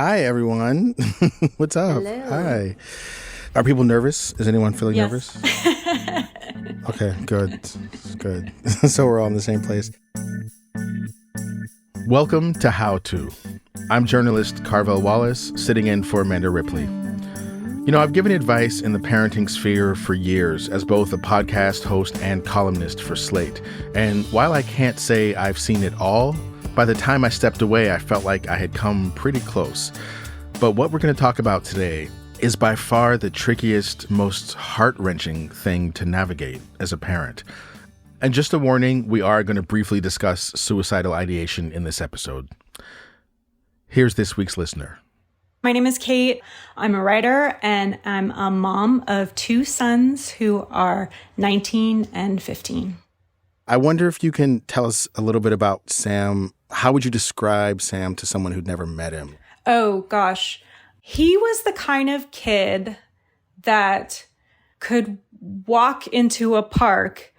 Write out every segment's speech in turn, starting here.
Hi, everyone. What's up? Hello. Hi. Are people nervous? Is anyone feeling Yes. nervous? Okay, good. Good. So we're all in the same place. Welcome to How To. I'm journalist Carvell Wallace, sitting in for Amanda Ripley. You know, I've given advice in the parenting sphere for years as both a podcast host and columnist for Slate. And while I can't say I've seen it all, by the time I stepped away, I felt like I had come pretty close. But what we're going to talk about today is by far the trickiest, most heart-wrenching thing to navigate as a parent. And just a warning, we are going to briefly discuss suicidal ideation in this episode. Here's this week's listener. My name is Kate. I'm a writer, and I'm a mom of two sons who are 19 and 15. I wonder if you can tell us a little bit about Sam. How would you describe Sam to someone who'd never met him? Oh, gosh. He was the kind of kid that could walk into a park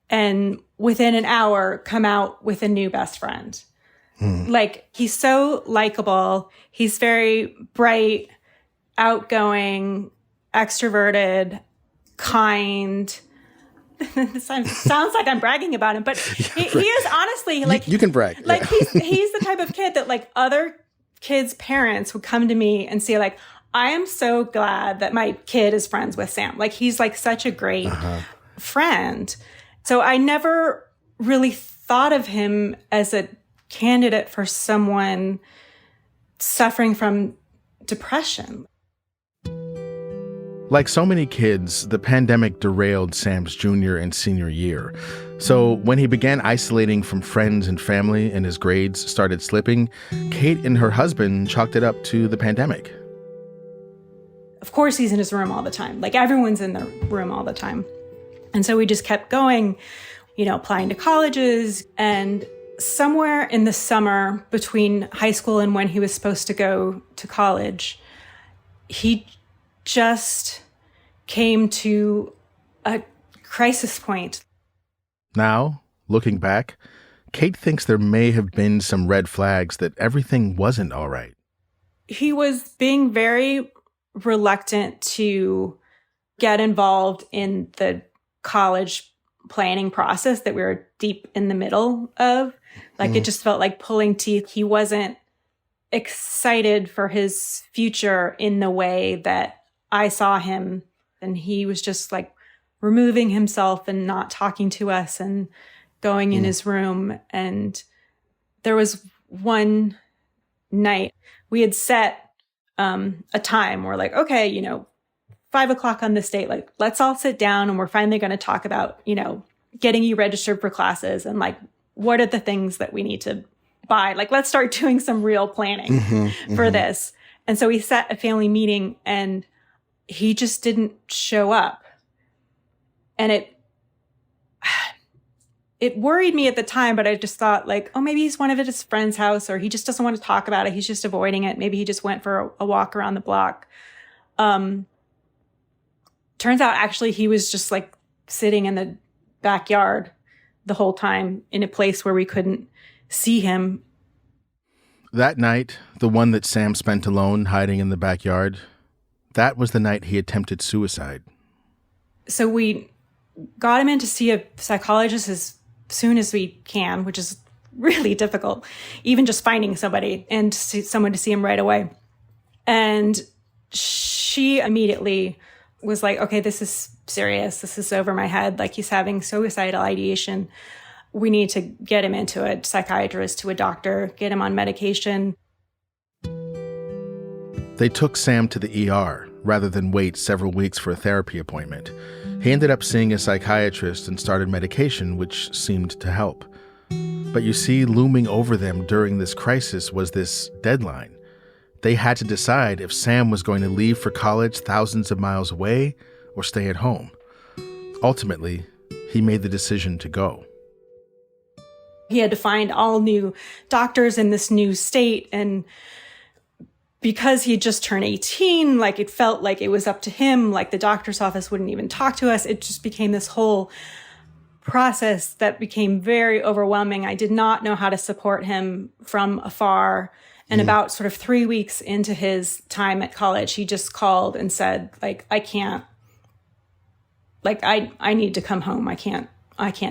and within an hour come out with a new best friend. Like, he's so likable. He's very bright, outgoing, extroverted, kind. This sounds like I'm bragging about him, but he is honestly like... You can brag. Like, he's the type of kid that, like, other kids' parents would come to me and say, like, I am so glad that my kid is friends with Sam. Like, he's, like, such a great friend. So I never really thought of him as a candidate for someone suffering from depression. Like so many kids, the pandemic derailed Sam's junior and senior year. So when he began isolating from friends and family and his grades started slipping, Kate and her husband chalked it up to the pandemic. Of course, he's in his room all the time. Like, everyone's in their room all the time. And so we just kept going, you know, applying to colleges. And somewhere in the summer between high school and when he was supposed to go to college, he just came to a crisis point. Now, looking back, Kate thinks there may have been some red flags that everything wasn't all right. He was being very reluctant to get involved in the college planning process that we were deep in the middle of. Like, it just felt like pulling teeth. He wasn't excited for his future in the way that I saw him. And he was just like removing himself and not talking to us and going in his room. And there was one night we had set a time. We're like, okay, you know, 5 o'clock on this date, like, let's all sit down and we're finally going to talk about, you know, getting you registered for classes and like, what are the things that we need to buy? Like, let's start doing some real planning for this. And so we set a family meeting and he just didn't show up. And it worried me at the time, but I just thought, like, oh, maybe he's one of his friend's house, or he just doesn't want to talk about it. He's just avoiding it. Maybe he just went for a walk around the block. Turns out actually he was just like sitting in the backyard the whole time in a place where we couldn't see him. That night, the one that Sam spent alone hiding in the backyard, that was the night he attempted suicide. So we got him in to see a psychologist as soon as we can, which is really difficult, even just finding somebody and someone to see him right away. And she immediately was like, okay, this is serious. This is over my head. Like, he's having suicidal ideation. We need to get him into a psychiatrist, to a doctor, get him on medication. They took Sam to the ER rather than wait several weeks for a therapy appointment. He ended up seeing a psychiatrist and started medication, which seemed to help. But you see, looming over them during this crisis was this deadline. They had to decide if Sam was going to leave for college thousands of miles away or stay at home. Ultimately, he made the decision to go. He had to find all new doctors in this new state. And because he had just turned 18, like, it felt like it was up to him. Like, the doctor's office wouldn't even talk to us. It just became this whole process that became very overwhelming. I did not know how to support him from afar. And about sort of 3 weeks into his time at college, he just called and said, like, I can't, like, I need to come home. I can't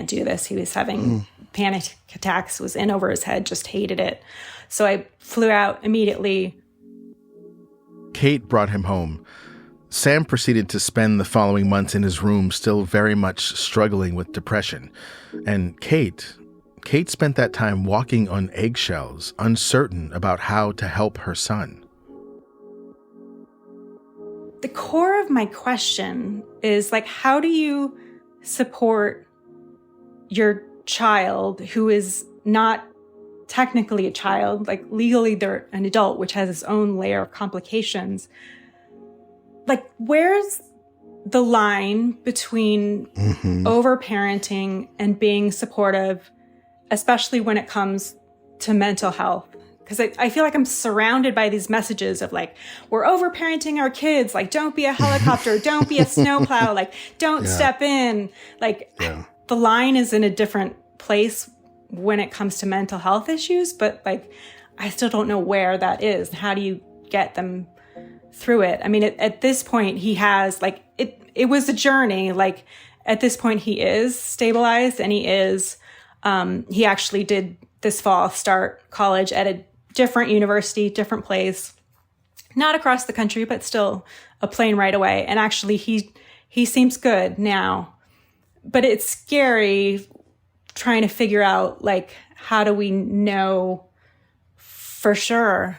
do this. He was having panic attacks, was in over his head, just hated it. So I flew out immediately. Kate brought him home. Sam proceeded to spend the following months in his room, still very much struggling with depression. And Kate spent that time walking on eggshells, uncertain about how to help her son. The core of my question is, like, how do you support your child who is not technically a child, like legally they're an adult, which has its own layer of complications? Like, where's the line between overparenting and being supportive, especially when it comes to mental health? Because I feel like I'm surrounded by these messages of, like, we're overparenting our kids. Like, don't be a helicopter. Don't be a snowplow. Like, don't step in. Like, the line is in a different place when it comes to mental health issues. But, like, I still don't know where that is. How do you get them through it? I mean, at this point, he has, like, it was a journey. Like, at this point, he is stabilized, and he actually did this fall start college at a different university, different place, not across the country, but still a plane ride away. And actually he seems good now, but it's scary trying to figure out, like, how do we know for sure?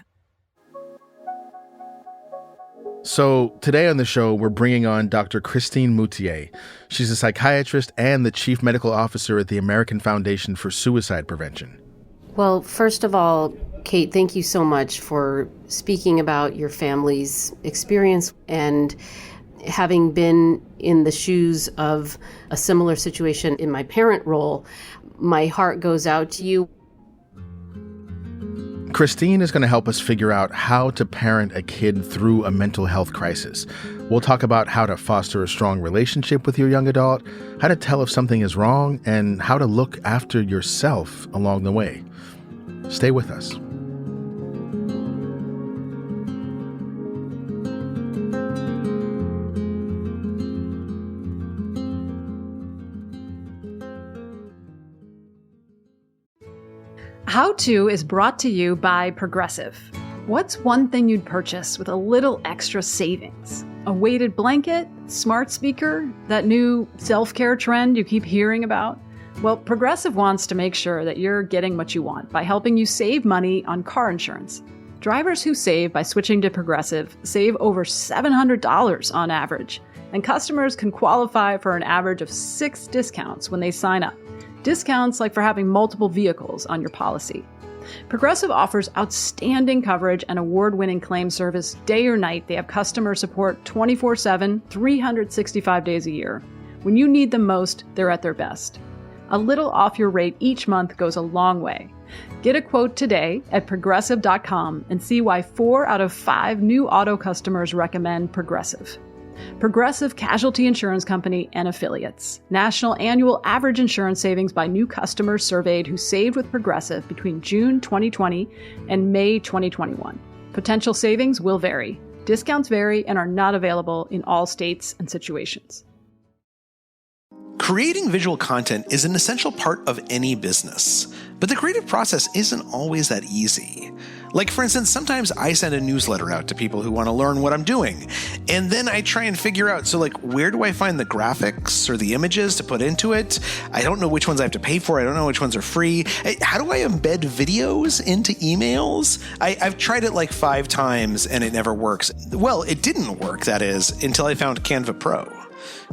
So today on the show, we're bringing on Dr. Christine Moutier. She's a psychiatrist and the chief medical officer at the American Foundation for Suicide Prevention. Well, first of all, Kate, thank you so much for speaking about your family's experience. And having been in the shoes of a similar situation in my parent role, my heart goes out to you. Christine is going to help us figure out how to parent a kid through a mental health crisis. We'll talk about how to foster a strong relationship with your young adult, how to tell if something is wrong, and how to look after yourself along the way. Stay with us. How To is brought to you by Progressive. What's one thing you'd purchase with a little extra savings? A weighted blanket? Smart speaker? That new self-care trend you keep hearing about? Well, Progressive wants to make sure that you're getting what you want by helping you save money on car insurance. Drivers who save by switching to Progressive save over $700 on average, and customers can qualify for an average of 6 discounts when they sign up. Discounts like for having multiple vehicles on your policy. Progressive offers outstanding coverage and award-winning claim service day or night. They have customer support 24/7, 365 days a year. When you need them most, they're at their best. A little off your rate each month goes a long way. Get a quote today at Progressive.com and see why 4 out of 5 new auto customers recommend Progressive. Progressive Casualty Insurance Company and Affiliates. National annual average insurance savings by new customers surveyed who saved with Progressive between June 2020 and May 2021. Potential savings will vary. Discounts vary and are not available in all states and situations. Creating visual content is an essential part of any business, but the creative process isn't always that easy. Like, for instance, sometimes I send a newsletter out to people who want to learn what I'm doing, and then I try and figure out, where do I find the graphics or the images to put into it? I don't know which ones I have to pay for. I don't know which ones are free. How do I embed videos into emails? I've tried it like 5 times and it never works. Well, it didn't work, that is, until I found Canva Pro.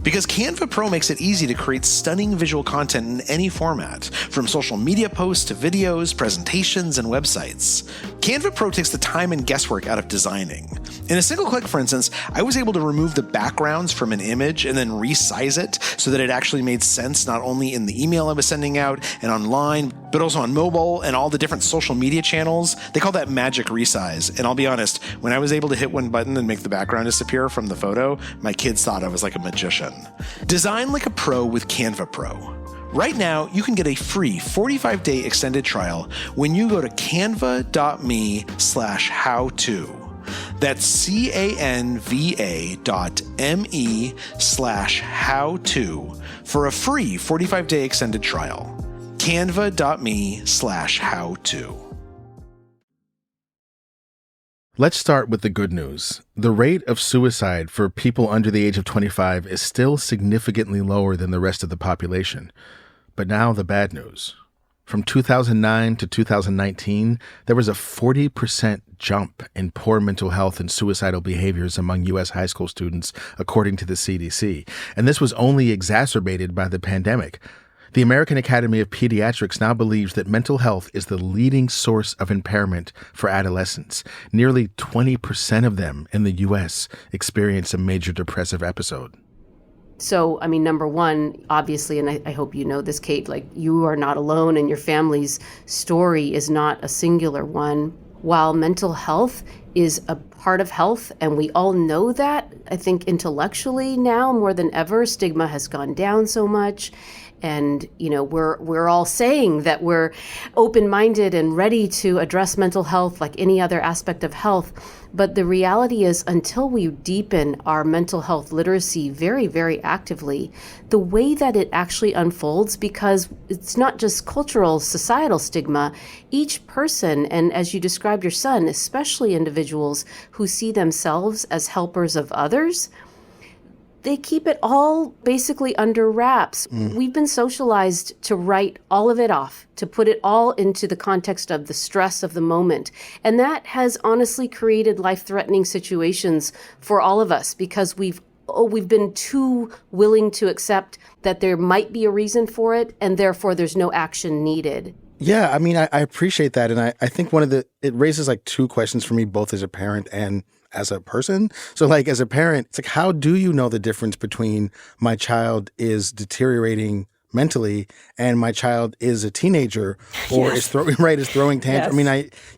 Because Canva Pro makes it easy to create stunning visual content in any format, from social media posts to videos, presentations, and websites. Canva Pro takes the time and guesswork out of designing. In a single click, for instance, I was able to remove the backgrounds from an image and then resize it so that it actually made sense not only in the email I was sending out and online, but also on mobile and all the different social media channels. They call that magic resize. And I'll be honest, when I was able to hit one button and make the background disappear from the photo, my kids thought I was like a magician. Design like a pro with Canva Pro. Right now, you can get a free 45-day extended trial when you go to canva.me/how-to. That's canva.me/how-to for a free 45-day extended trial. canva.me/how-to. Let's start with the good news. The rate of suicide for people under the age of 25 is still significantly lower than the rest of the population. But now the bad news. From 2009 to 2019, there was a 40% jump in poor mental health and suicidal behaviors among U.S. high school students, according to the CDC. And this was only exacerbated by the pandemic. The American Academy of Pediatrics now believes that mental health is the leading source of impairment for adolescents. Nearly 20% of them in the U.S. experience a major depressive episode. So, I mean, number one, obviously, and I hope you know this, Kate, like you are not alone and your family's story is not a singular one. While mental health is a part of health, and we all know that, I think intellectually now more than ever, stigma has gone down so much. And, you know, we're all saying that we're open-minded and ready to address mental health like any other aspect of health. But the reality is, until we deepen our mental health literacy very, very actively, the way that it actually unfolds, because it's not just cultural, societal stigma, each person, and as you described your son, especially individuals who see themselves as helpers of others, they keep it all basically under wraps. We've been socialized to write all of it off, to put it all into the context of the stress of the moment. And that has honestly created life-threatening situations for all of us because we've been too willing to accept that there might be a reason for it, and therefore there's no action needed. Yeah, I mean, I appreciate that. And I think it raises like two questions for me, both as a parent and as a person. So like as a parent, it's like, how do you know the difference between my child is deteriorating mentally and my child is a teenager or is throwing tantrums? Yes. I mean,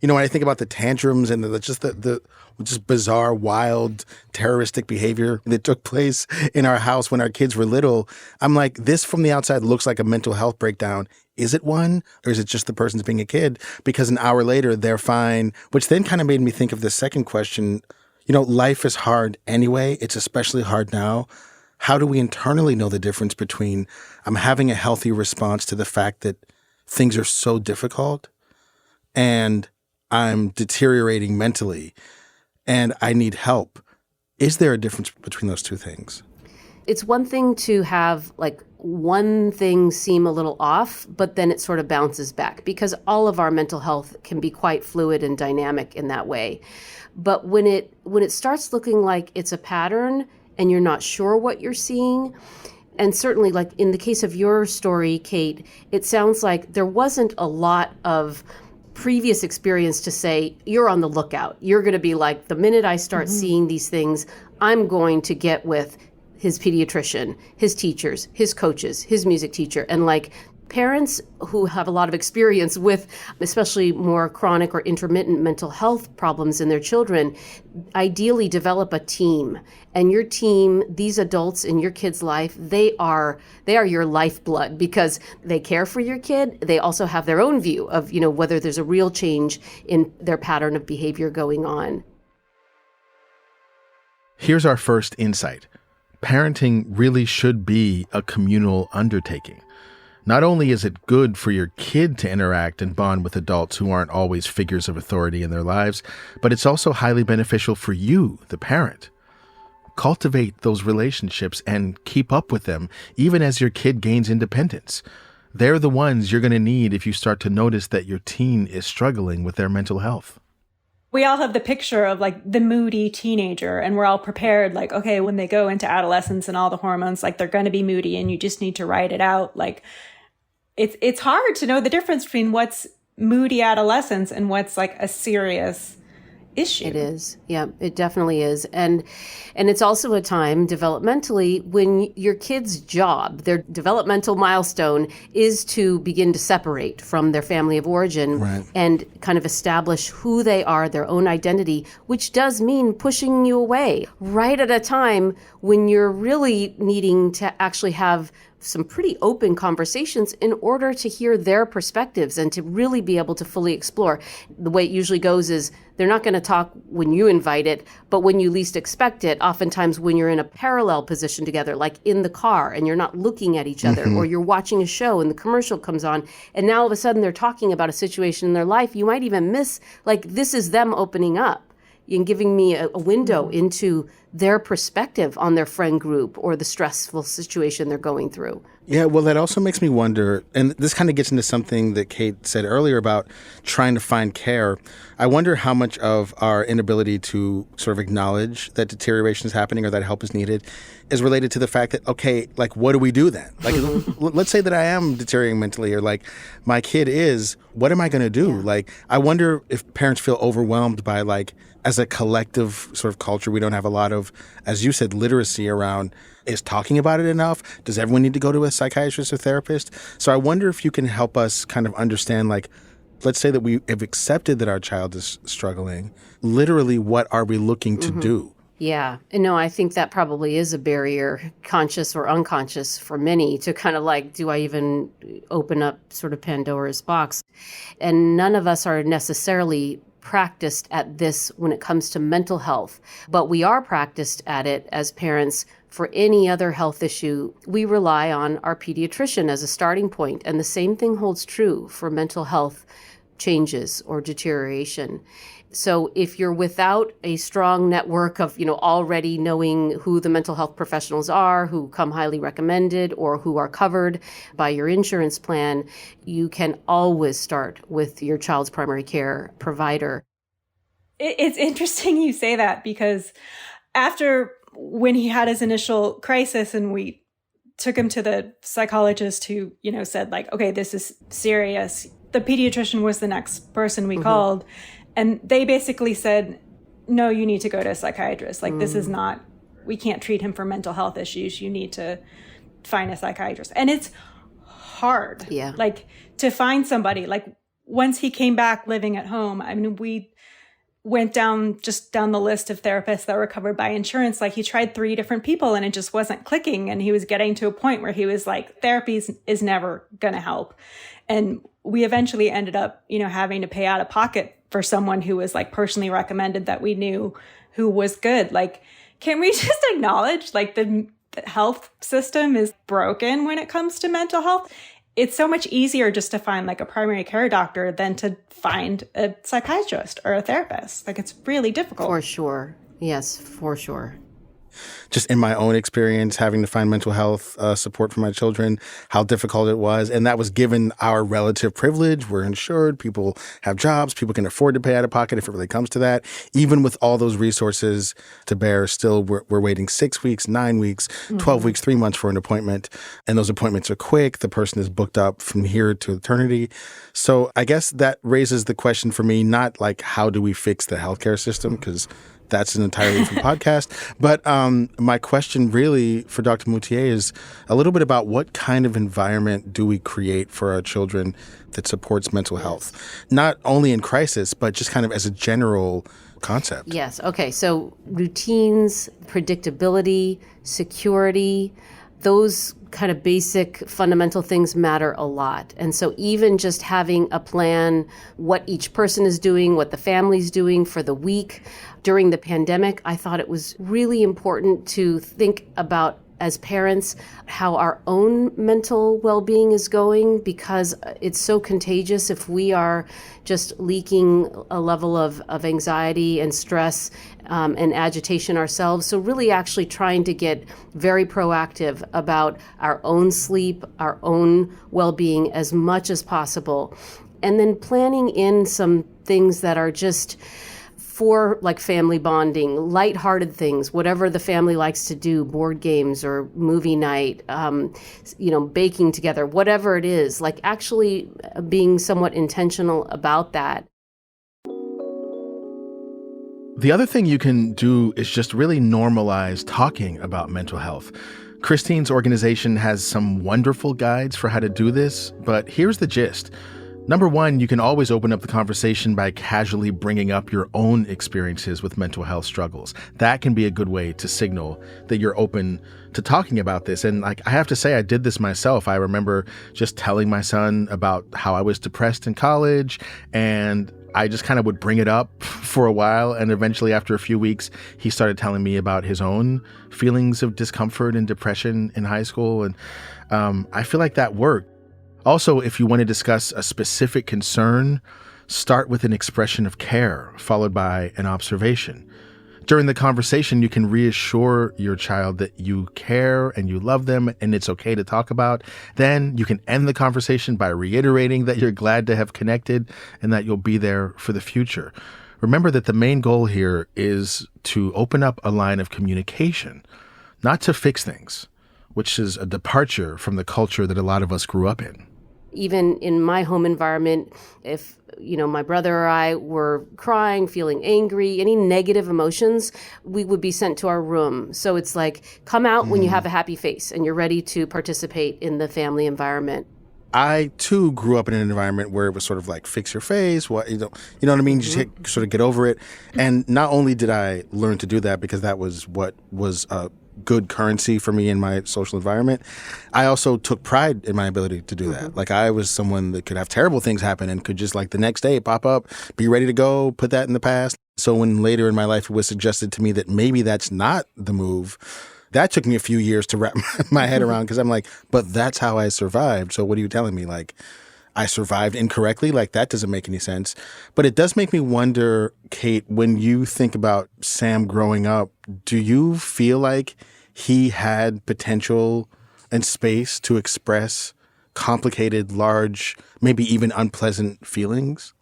when I think about the tantrums and the just bizarre, wild, terroristic behavior that took place in our house when our kids were little, I'm like, this from the outside looks like a mental health breakdown. Is it one, or is it just the person's being a kid? Because an hour later, they're fine, which then kind of made me think of the second question. You know, life is hard anyway. It's especially hard now. How do we internally know the difference between I'm having a healthy response to the fact that things are so difficult and I'm deteriorating mentally and I need help? Is there a difference between those two things? It's one thing to have like one thing seem a little off, but then it sort of bounces back because all of our mental health can be quite fluid and dynamic in that way. But when it starts looking like it's a pattern and you're not sure what you're seeing, and certainly like in the case of your story, Kate, it sounds like there wasn't a lot of previous experience to say, you're on the lookout. You're going to be like, the minute I start seeing these things, I'm going to get with his pediatrician, his teachers, his coaches, his music teacher. And like parents who have a lot of experience with especially more chronic or intermittent mental health problems in their children, ideally develop a team. And your team, these adults in your kid's life, they are your lifeblood because they care for your kid. They also have their own view of, you know, whether there's a real change in their pattern of behavior going on. Here's our first insight. Parenting really should be a communal undertaking. Not only is it good for your kid to interact and bond with adults who aren't always figures of authority in their lives, but it's also highly beneficial for you, the parent. Cultivate those relationships and keep up with them, even as your kid gains independence. They're the ones you're going to need if you start to notice that your teen is struggling with their mental health. We all have the picture of like the moody teenager, and we're all prepared like, okay, when they go into adolescence and all the hormones, like they're going to be moody and you just need to write it out. Like it's hard to know the difference between what's moody adolescence and what's like a serious issue. It is. Yeah, it definitely is. And it's also a time developmentally when your kid's job, their developmental milestone is to begin to separate from their family of origin and kind of establish who they are, their own identity, which does mean pushing you away right at a time when you're really needing to actually have some pretty open conversations in order to hear their perspectives and to really be able to fully explore. The way it usually goes is they're not going to talk when you invite it, but when you least expect it, oftentimes when you're in a parallel position together, like in the car and you're not looking at each other, or you're watching a show and the commercial comes on, and now all of a sudden they're talking about a situation in their life, you might even miss, like, this is them opening up and giving me a window into their perspective on their friend group or the stressful situation they're going through. Yeah, well, that also makes me wonder, and this kind of gets into something that Kate said earlier about trying to find care. I wonder how much of our inability to sort of acknowledge that deterioration is happening or that help is needed is related to the fact that, okay, like, what do we do then? Like, let's say that I am deteriorating mentally, or like my kid is, what am I going to do? Yeah. Like, I wonder if parents feel overwhelmed by, like, as a collective sort of culture, we don't have a lot of, as you said, literacy around, is talking about it enough? Does everyone need to go to a psychiatrist or therapist? So I wonder if you can help us kind of understand, like, let's say that we have accepted that our child is struggling. Literally, what are we looking to do? Yeah. And no, I think that probably is a barrier, conscious or unconscious, for many to kind of like, do I even open up sort of Pandora's box? And none of us are necessarily practiced at this when it comes to mental health, but we are practiced at it as parents for any other health issue. We rely on our pediatrician as a starting point, and the same thing holds true for mental health changes or deterioration. So if you're without a strong network of, already knowing who the mental health professionals are, who come highly recommended or who are covered by your insurance plan, you can always start with your child's primary care provider. It's interesting you say that, because when he had his initial crisis and we took him to the psychologist who, said like, okay, this is serious, the pediatrician was the next person we called. And they basically said, no, you need to go to a psychiatrist. Like, this is not, we can't treat him for mental health issues. You need to find a psychiatrist. And it's hard. Yeah. Like, to find somebody. Like, once he came back living at home, I mean, we went down the list of therapists that were covered by insurance. Like, he tried 3 different people and it just wasn't clicking. And he was getting to a point where he was like, therapy is never going to help. And we eventually ended up, having to pay out of pocket for someone who was like personally recommended that we knew who was good. Like, can we just acknowledge like the health system is broken when it comes to mental health? It's so much easier just to find like a primary care doctor than to find a psychiatrist or a therapist. Like, it's really difficult. For sure. Yes, for sure. Just in my own experience, having to find mental health support for my children, how difficult it was. And that was given our relative privilege. We're insured. People have jobs. People can afford to pay out of pocket if it really comes to that. Even with all those resources to bear, still we're waiting 6 weeks, 9 weeks, 12 weeks, 3 months for an appointment. And those appointments are quick. The person is booked up from here to eternity. So I guess that raises the question for me, not like how do we fix the healthcare system, because that's an entirely different podcast. But my question really for Dr. Moutier is a little bit about what kind of environment do we create for our children that supports mental health, not only in crisis, but just kind of as a general concept. Yes. Okay. So routines, predictability, security, those kind of basic fundamental things matter a lot. And so even just having a plan, what each person is doing, what the family's doing for the week. During the pandemic, I thought it was really important to think about, as parents, how our own mental well-being is going, because it's so contagious if we are just leaking a level of anxiety and stress and agitation ourselves. So really actually trying to get very proactive about our own sleep, our own well-being as much as possible. And then planning in some things that are just for like family bonding, lighthearted things, whatever the family likes to do, board games or movie night, baking together, whatever it is, like actually being somewhat intentional about that. The other thing you can do is just really normalize talking about mental health. Christine's organization has some wonderful guides for how to do this, but here's the gist. Number one, you can always open up the conversation by casually bringing up your own experiences with mental health struggles. That can be a good way to signal that you're open to talking about this. And I have to say, I did this myself. I remember just telling my son about how I was depressed in college, and I just kind of would bring it up for a while. And eventually, after a few weeks, he started telling me about his own feelings of discomfort and depression in high school. And I feel like that worked. Also, if you want to discuss a specific concern, start with an expression of care, followed by an observation. During the conversation, you can reassure your child that you care and you love them and it's okay to talk about. Then you can end the conversation by reiterating that you're glad to have connected and that you'll be there for the future. Remember that the main goal here is to open up a line of communication, not to fix things, which is a departure from the culture that a lot of us grew up in. Even in my home environment, if, my brother or I were crying, feeling angry, any negative emotions, we would be sent to our room. So it's like, come out when you have a happy face and you're ready to participate in the family environment. I, too, grew up in an environment where it was sort of like, fix your face, you know what I mean? Just sort of get over it. And not only did I learn to do that because that was what was good currency for me in my social environment, I also took pride in my ability to do that. Like, I was someone that could have terrible things happen and could just, like, the next day pop up, be ready to go, put that in the past. So when later in my life it was suggested to me that maybe that's not the move, that took me a few years to wrap my head around, because I'm like, but that's how I survived. So what are you telling me? Like, I survived incorrectly? Like, that doesn't make any sense. But it does make me wonder, Kate, when you think about Sam growing up, do you feel like he had potential and space to express complicated, large, maybe even unpleasant feelings?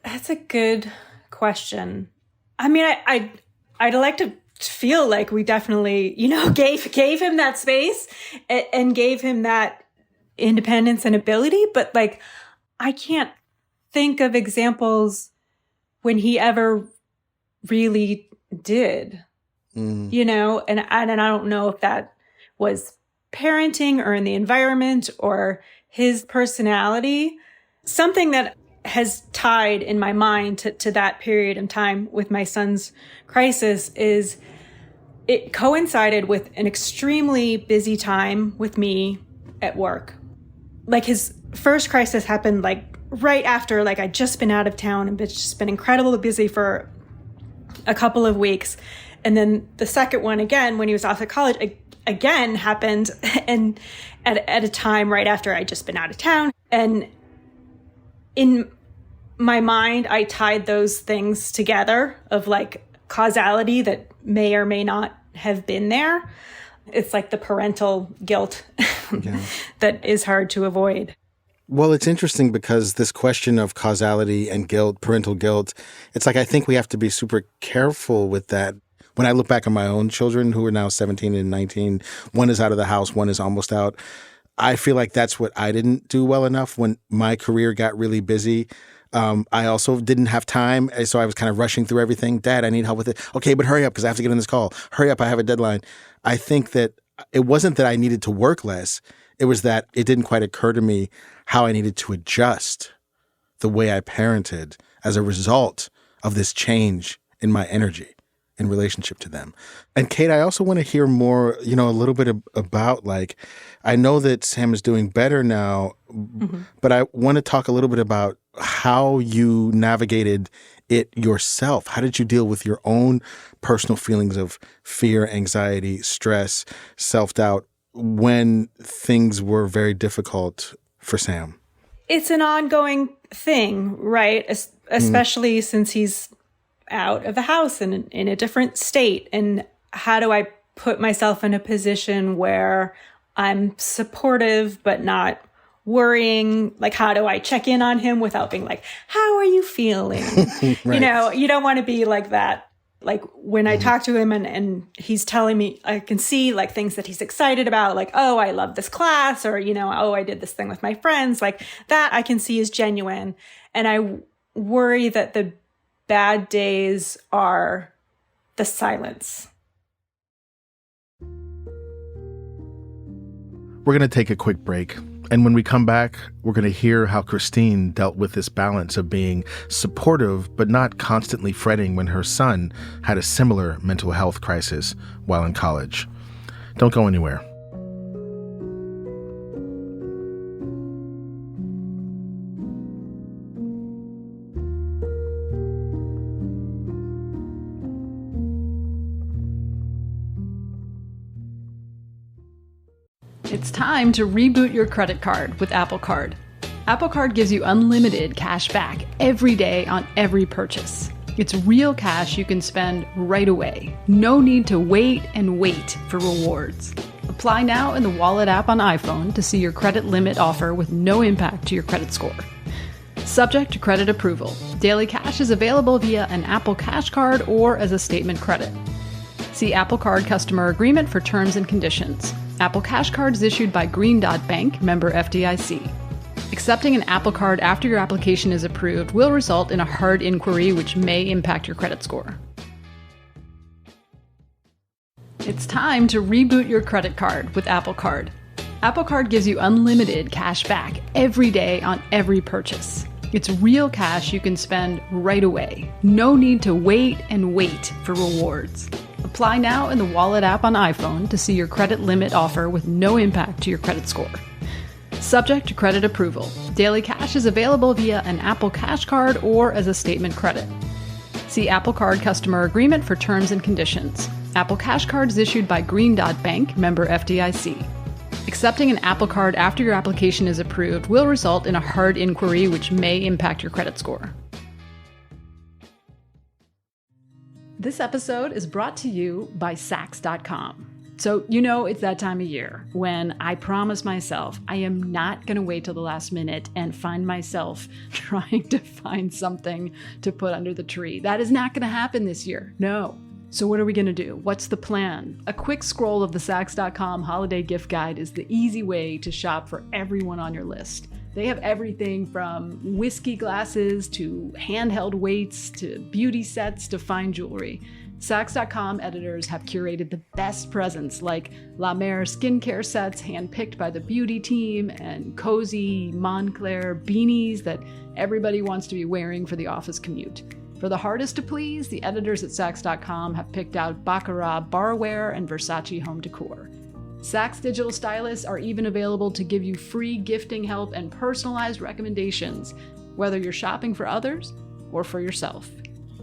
That's a good question. I mean, I'd like to feel like we definitely, gave him that space and gave him that independence and ability. But like, I can't think of examples when he ever really did, and I don't know if that was parenting or in the environment or his personality. Something that has tied in my mind to that period in time with my son's crisis is it coincided with an extremely busy time with me at work. Like, his first crisis happened like right after, like, I'd just been out of town and just been incredibly busy for a couple of weeks. And then the second one, again, when he was off at college, again happened, and at a time right after I'd just been out of town. And in my mind, I tied those things together of like causality that may or may not have been there. It's like the parental guilt that is hard to avoid. Well, it's interesting because this question of causality and guilt, parental guilt, it's like, I think we have to be super careful with that. When I look back on my own children, who are now 17 and 19, one is out of the house, one is almost out. I feel like that's what I didn't do well enough when my career got really busy. I also didn't have time, so I was kind of rushing through everything. Dad, I need help with it. Okay, but hurry up because I have to get on this call. Hurry up, I have a deadline. I think that it wasn't that I needed to work less. It was that it didn't quite occur to me how I needed to adjust the way I parented as a result of this change in my energy in relationship to them. And Kate, I also want to hear more, a little bit about, like, I know that Sam is doing better now, but I want to talk a little bit about how you navigated it yourself. How did you deal with your own personal feelings of fear, anxiety, stress, self-doubt when things were very difficult for Sam? It's an ongoing thing, right? Especially since he's out of the house and in a different state. And how do I put myself in a position where I'm supportive but not worrying? Like, how do I check in on him without being like, how are you feeling? Right. You don't want to be like that. Like, when I talk to him and he's telling me, I can see like things that he's excited about, like, oh, I love this class, or, oh, I did this thing with my friends, like that I can see is genuine. And I worry that the bad days are the silence. We're going to take a quick break. And when we come back, we're going to hear how Christine dealt with this balance of being supportive but not constantly fretting when her son had a similar mental health crisis while in college. Don't go anywhere. It's time to reboot your credit card with Apple Card. Apple Card gives you unlimited cash back every day on every purchase. It's real cash you can spend right away. No need to wait and wait for rewards. Apply now in the Wallet app on iPhone to see your credit limit offer with no impact to your credit score. Subject to credit approval. Daily cash is available via an Apple Cash Card or as a statement credit. See Apple Card customer agreement for terms and conditions. Apple Cash Card is issued by Green Dot Bank, member FDIC. Accepting an Apple Card after your application is approved will result in a hard inquiry which may impact your credit score. It's time to reboot your credit card with Apple Card. Apple Card gives you unlimited cash back every day on every purchase. It's real cash you can spend right away. No need to wait and wait for rewards. Apply now in the Wallet app on iPhone to see your credit limit offer with no impact to your credit score. Subject to credit approval. Daily cash is available via an Apple Cash Card or as a statement credit. See Apple Card customer agreement for terms and conditions. Apple Cash Card is issued by Green Dot Bank, member FDIC. Accepting an Apple Card after your application is approved will result in a hard inquiry which may impact your credit score. This episode is brought to you by Saks.com. So, it's that time of year when I promise myself I am not going to wait till the last minute and find myself trying to find something to put under the tree. That is not going to happen this year. No. So what are we going to do? What's the plan? A quick scroll of the Saks.com holiday gift guide is the easy way to shop for everyone on your list. They have everything from whiskey glasses to handheld weights to beauty sets to fine jewelry. Saks.com editors have curated the best presents like La Mer skincare sets handpicked by the beauty team and cozy Montclair beanies that everybody wants to be wearing for the office commute. For the hardest to please, the editors at Saks.com have picked out Baccarat barware and Versace home decor. Saks digital stylists are even available to give you free gifting help and personalized recommendations, whether you're shopping for others or for yourself.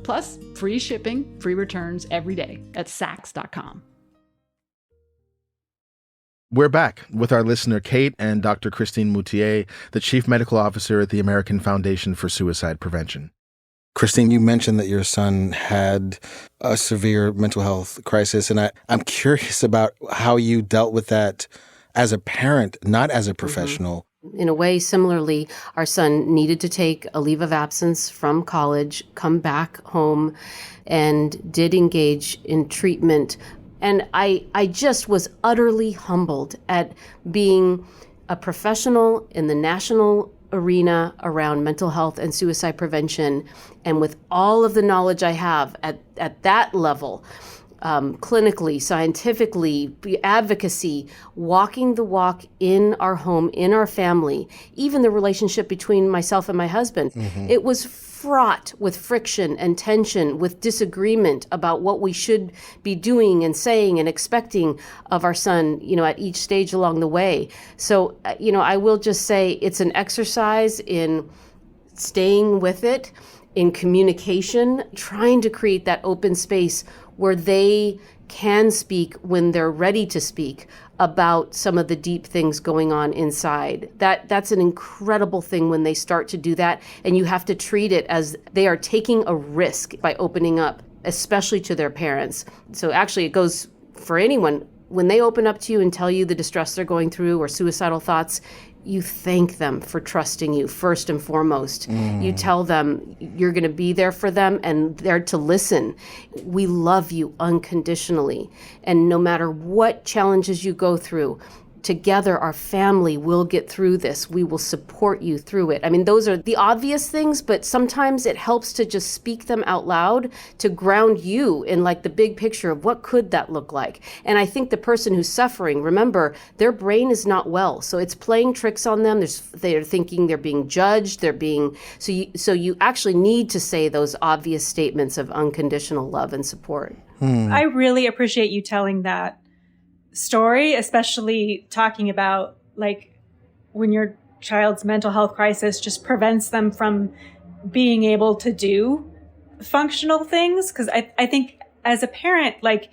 Plus, free shipping, free returns every day at Saks.com. We're back with our listener Kate and Dr. Christine Moutier, the Chief Medical Officer at the American Foundation for Suicide Prevention. Christine, you mentioned that your son had a severe mental health crisis, and I'm curious about how you dealt with that as a parent, not as a professional. In a way, similarly, our son needed to take a leave of absence from college, come back home, and did engage in treatment. And I just was utterly humbled at being a professional in the national arena around mental health and suicide prevention, and with all of the knowledge I have at that level, clinically, scientifically, advocacy, walking the walk in our home, in our family, even the relationship between myself and my husband, it was fraught with friction and tension, with disagreement about what we should be doing and saying and expecting of our son, at each stage along the way. So, I will just say it's an exercise in staying with it, in communication, trying to create that open space where they can speak when they're ready to speak about some of the deep things going on inside. That's an incredible thing when they start to do that, and you have to treat it as they are taking a risk by opening up, especially to their parents. So actually it goes for anyone. When they open up to you and tell you the distress they're going through or suicidal thoughts, you thank them for trusting you first and foremost. You tell them you're going to be there for them and there to listen. We love you unconditionally. And no matter what challenges you go through, together, our family will get through this. We will support you through it. I mean, those are the obvious things, but sometimes it helps to just speak them out loud to ground you in like the big picture of what could that look like. And I think the person who's suffering, remember, their brain is not well. So it's playing tricks on them. They're thinking they're being judged. So you actually need to say those obvious statements of unconditional love and support. I really appreciate you telling that story, especially talking about like when your child's mental health crisis just prevents them from being able to do functional things. Because I think as a parent, like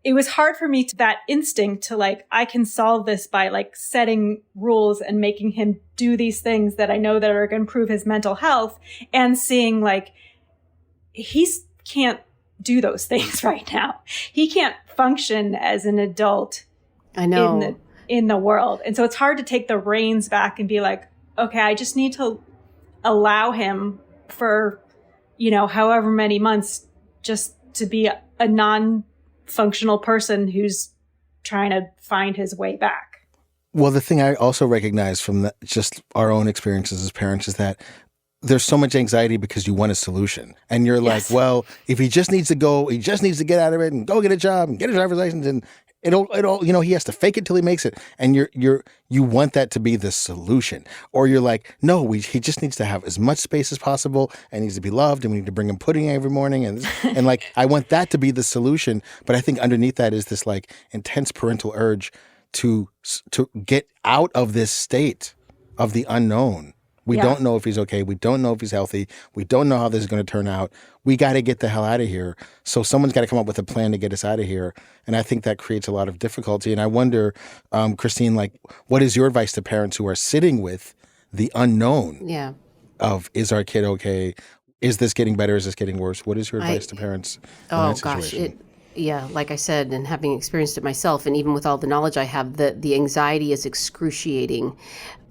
it was hard for me to that instinct to like, I can solve this by like setting rules and making him do these things that I know that are going to improve his mental health, and seeing like can't do those things right now. He can't function as an adult in the world. And so it's hard to take the reins back and be like, okay, I just need to allow him for, however many months just to be a non-functional person who's trying to find his way back. Well, the thing I also recognize from just our own experiences as parents is that there's so much anxiety because you want a solution. And you're like, well, if he just needs to go, he just needs to get out of it and go get a job and get a driver's license, and it'll he has to fake it till he makes it. And you want that to be the solution. Or you're like, no, he just needs to have as much space as possible and needs to be loved, and we need to bring him pudding every morning. And like, I want that to be the solution. But I think underneath that is this like intense parental urge to get out of this state of the unknown. We don't know if he's okay. We don't know if he's healthy. We don't know how this is going to turn out. We got to get the hell out of here. So someone's got to come up with a plan to get us out of here. And I think that creates a lot of difficulty. And I wonder, Christine, like, what is your advice to parents who are sitting with the unknown of, is our kid okay? Is this getting better? Is this getting worse? What is your advice to parents in that situation? Like I said, and having experienced it myself, and even with all the knowledge I have, the anxiety is excruciating.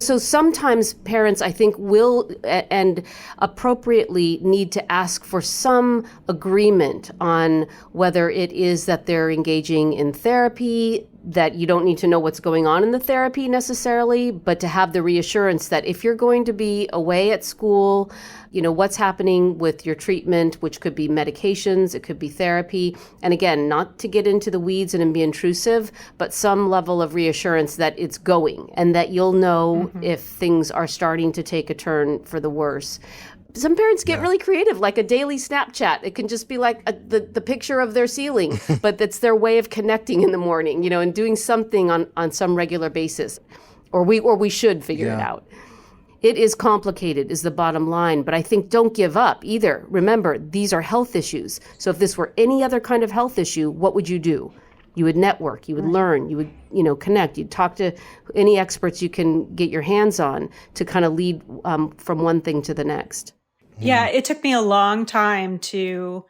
So sometimes parents, I think, will and appropriately need to ask for some agreement on whether it is that they're engaging in therapy, that you don't need to know what's going on in the therapy necessarily, but to have the reassurance that if you're going to be away at school, what's happening with your treatment, which could be medications, it could be therapy. And again, not to get into the weeds and be intrusive, but some level of reassurance that it's going and that you'll know if things are starting to take a turn for the worse. Some parents get really creative, like a daily Snapchat. It can just be like the picture of their ceiling, but that's their way of connecting in the morning, and doing something on some regular basis. Or we should figure it out. It is complicated, is the bottom line, but I think don't give up either. Remember, these are health issues. So if this were any other kind of health issue, what would you do? You would network, you would learn, you would, connect, you'd talk to any experts you can get your hands on to kind of lead from one thing to the next. Yeah, it took me a long time to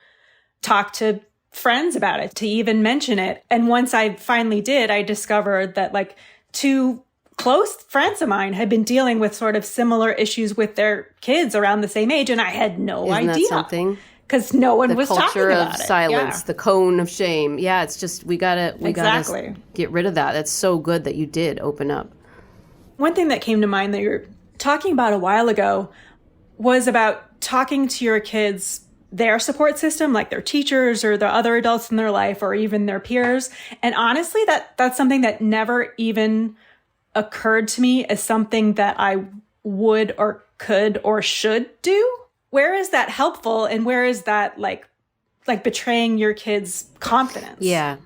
talk to friends about it, to even mention it. And once I finally did, I discovered that like two close friends of mine had been dealing with sort of similar issues with their kids around the same age, and I had no idea. Isn't that something? Because no one was talking about it. The culture of silence, the cone of shame. Yeah, it's just we gotta get rid of that. That's so good that you did open up. One thing that came to mind that you were talking about a while ago was about talking to your kids, their support system, like their teachers or the other adults in their life or even their peers. And honestly, that's something that never even occurred to me as something that I would or could or should do. Where is that helpful, and where is that like betraying your kids' confidence? Yeah.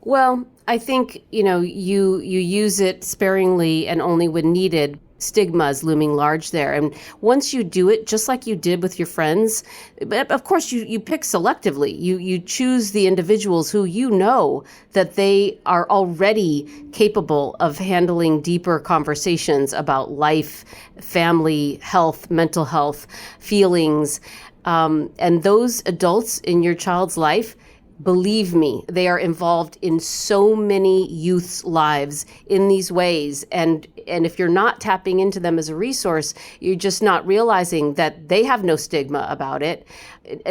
Well, I think, you use it sparingly and only when needed. Stigma is looming large there. And once you do it, just like you did with your friends, but of course you pick selectively. You choose the individuals who you know that they are already capable of handling deeper conversations about life, family, health, mental health, feelings. And those adults in your child's life, believe me, they are involved in so many youth's lives in these ways. And if you're not tapping into them as a resource, you're just not realizing that they have no stigma about it.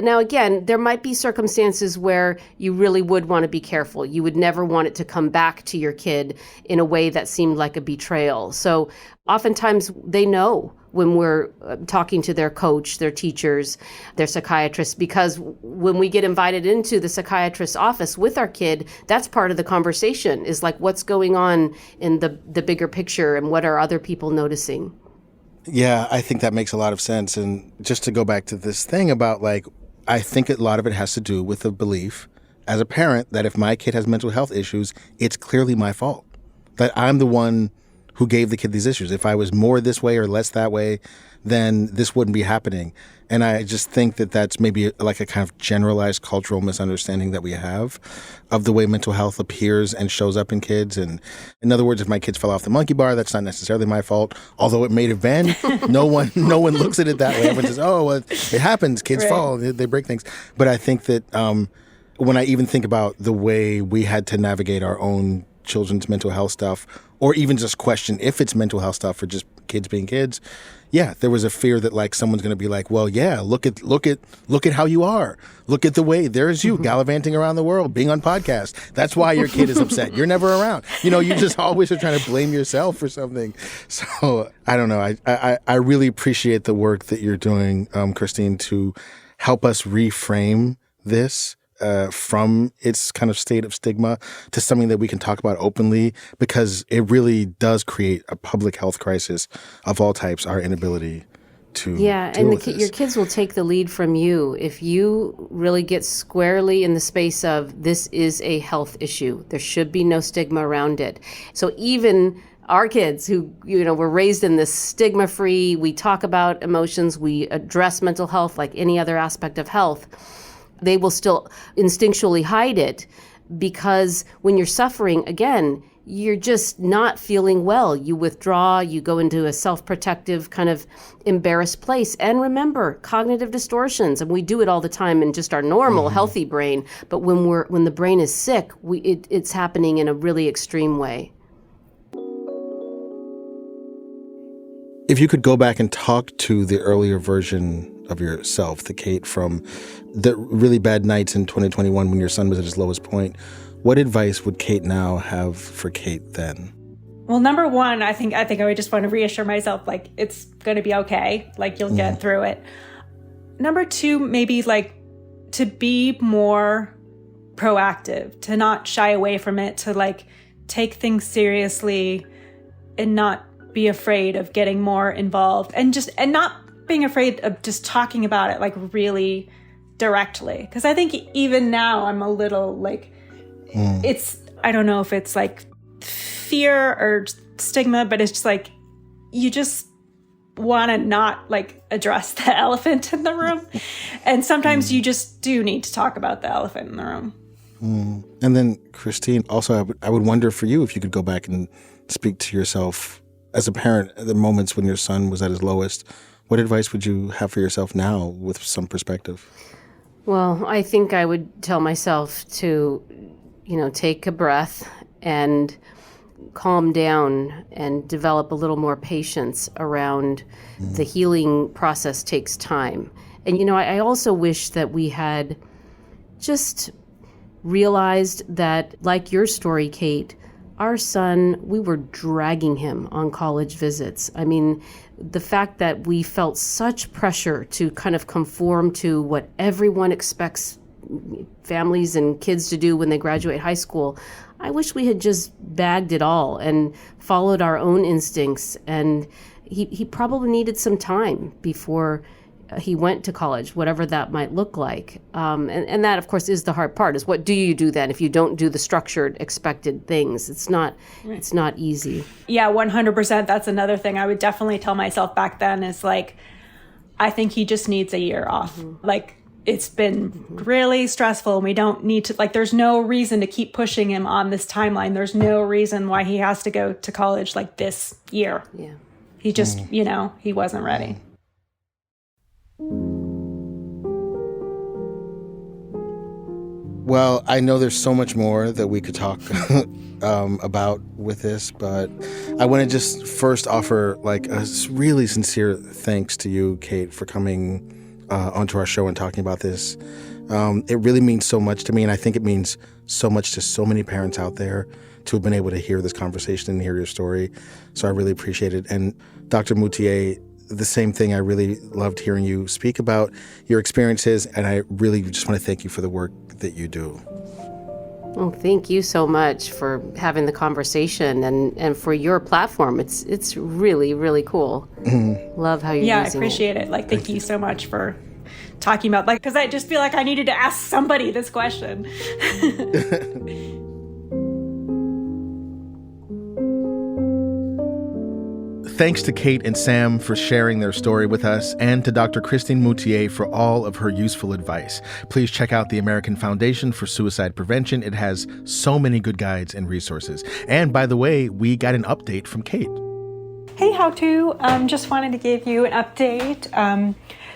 Now, again, there might be circumstances where you really would want to be careful. You would never want it to come back to your kid in a way that seemed like a betrayal. So oftentimes they know when we're talking to their coach, their teachers, their psychiatrists, because when we get invited into the psychiatrist's office with our kid, that's part of the conversation, is like, what's going on in the bigger picture and what are other people noticing? Yeah, I think that makes a lot of sense. And just to go back to this thing about, like, I think a lot of it has to do with the belief as a parent that if my kid has mental health issues, it's clearly my fault. That I'm the one who gave the kid these issues. If I was more this way or less that way, then this wouldn't be happening. And I just think that that's maybe like a kind of generalized cultural misunderstanding that we have of the way mental health appears and shows up in kids. And in other words, if my kids fell off the monkey bar, that's not necessarily my fault, although it may have been. No one looks at it that way. Everyone says, oh, well, it happens. Kids fall. They break things. But I think that when I even think about the way we had to navigate our own children's mental health stuff, or even just question if it's mental health stuff or just kids being kids, yeah, there was a fear that, like, someone's going to be like, well, yeah, look at how you are. Look at the way there's you gallivanting around the world, being on podcasts. That's why your kid is upset. You're never around. You know, you just always are trying to blame yourself for something. So I don't know. I really appreciate the work that you're doing, Christine, to help us reframe this from its kind of state of stigma to something that we can talk about openly, because it really does create a public health crisis of all types, our inability to deal with this. Your kids will take the lead from you if you really get squarely in the space of, this is a health issue. There should be no stigma around it. So even our kids who, were raised in this stigma-free, we talk about emotions, we address mental health like any other aspect of health, they will still instinctually hide it, because when you're suffering, again, you're just not feeling well. You withdraw, you go into a self-protective kind of embarrassed place. And remember, cognitive distortions, and we do it all the time in just our normal healthy brain, but when the brain is sick, it's happening in a really extreme way. If you could go back and talk to the earlier version of yourself, the Kate from the really bad nights in 2021 when your son was at his lowest point, what advice would Kate now have for Kate then? Well, number one, I think I would just want to reassure myself, like, it's going to be okay. Like, you'll get through it. Number two, maybe like to be more proactive, to not shy away from it, to like take things seriously and not be afraid of getting more involved, and not being afraid of just talking about it like really directly. Because I think even now I'm a little like, I don't know if it's like fear or stigma, but it's just like, you just want to not like address the elephant in the room. And sometimes you just do need to talk about the elephant in the room. And then Christine, also I would wonder for you, if you could go back and speak to yourself as a parent at the moments when your son was at his lowest, what advice would you have for yourself now with some perspective? Well, I think I would tell myself to, take a breath and calm down and develop a little more patience around the healing process takes time. And, I also wish that we had just realized that, like your story, Kate, our son, we were dragging him on college visits. I mean, the fact that we felt such pressure to kind of conform to what everyone expects families and kids to do when they graduate high school, I wish we had just bagged it all and followed our own instincts. And he probably needed some time before he went to college, whatever that might look like. And that, of course, is the hard part, is what do you do then if you don't do the structured, expected things? It's not easy. Yeah, 100%. That's another thing I would definitely tell myself back then is like, I think he just needs a year off. Like, it's been really stressful, and we don't need to, like, there's no reason to keep pushing him on this timeline. There's no reason why he has to go to college like this year. Yeah. He just, he wasn't ready. Well, I know there's so much more that we could talk about with this, but I want to just first offer like a really sincere thanks to you, Kate, for coming onto our show and talking about this. It really means so much to me, and I think it means so much to so many parents out there to have been able to hear this conversation and hear your story. So I really appreciate it. And Dr. Moutier, the same thing. I really loved hearing you speak about your experiences, and I really just want to thank you for the work that you do. Well, thank you so much for having the conversation and for your platform. It's really, really cool. Mm-hmm. Love how you're using it. Yeah, I appreciate it. Like, thank you so much for talking about, like, because I just feel like I needed to ask somebody this question. Thanks to Kate and Sam for sharing their story with us, and to Dr. Christine Moutier for all of her useful advice. Please check out the American Foundation for Suicide Prevention. It has so many good guides and resources. And by the way, we got an update from Kate. Hey, How To. Just wanted to give you an update.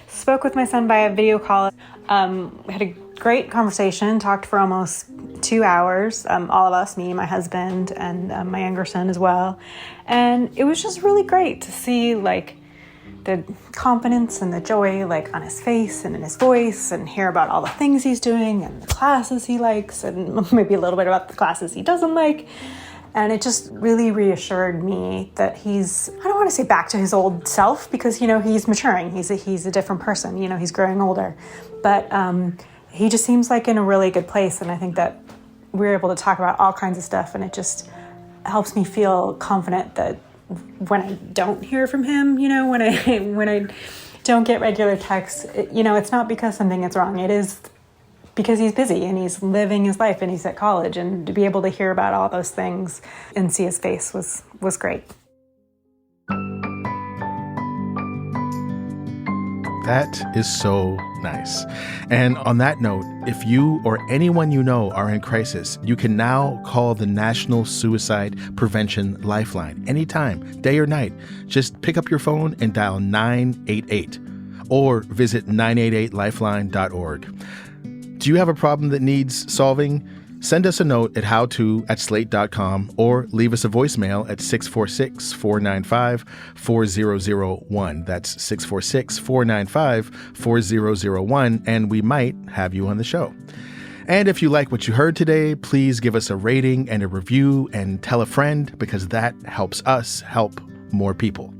Spoke with my son via video call. Had a great conversation, talked for almost 2 hours, all of us, me, my husband, and my younger son as well. And it was just really great to see, like, the confidence and the joy, like, on his face and in his voice, and hear about all the things he's doing and the classes he likes, and maybe a little bit about the classes he doesn't like. And it just really reassured me that he's, I don't want to say back to his old self, because, you know, he's maturing. He's a different person. You know, he's growing older. But he just seems like in a really good place. And I think that we're able to talk about all kinds of stuff. And it just helps me feel confident that when I don't hear from him, you know, when I don't get regular texts, you know, it's not because something is wrong. It is because he's busy and he's living his life and he's at college, and to be able to hear about all those things and see his face was great. That is so nice. And on that note, if you or anyone you know are in crisis, you can now call the National Suicide Prevention Lifeline anytime, day or night. Just pick up your phone and dial 988 or visit 988lifeline.org. Do you have a problem that needs solving? Send us a note at howto@slate.com or leave us a voicemail at 646-495-4001. That's 646-495-4001, and we might have you on the show. And if you like what you heard today, please give us a rating and a review and tell a friend, because that helps us help more people.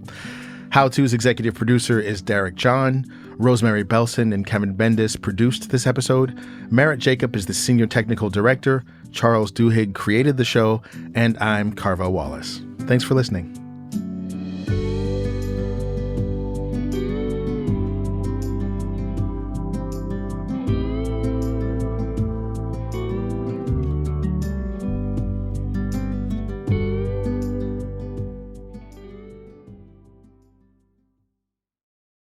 How To's executive producer is Derek John. Rosemary Belson and Kevin Bendis produced this episode. Merritt Jacob is the senior technical director. Charles Duhigg created the show. And I'm Carvell Wallace. Thanks for listening.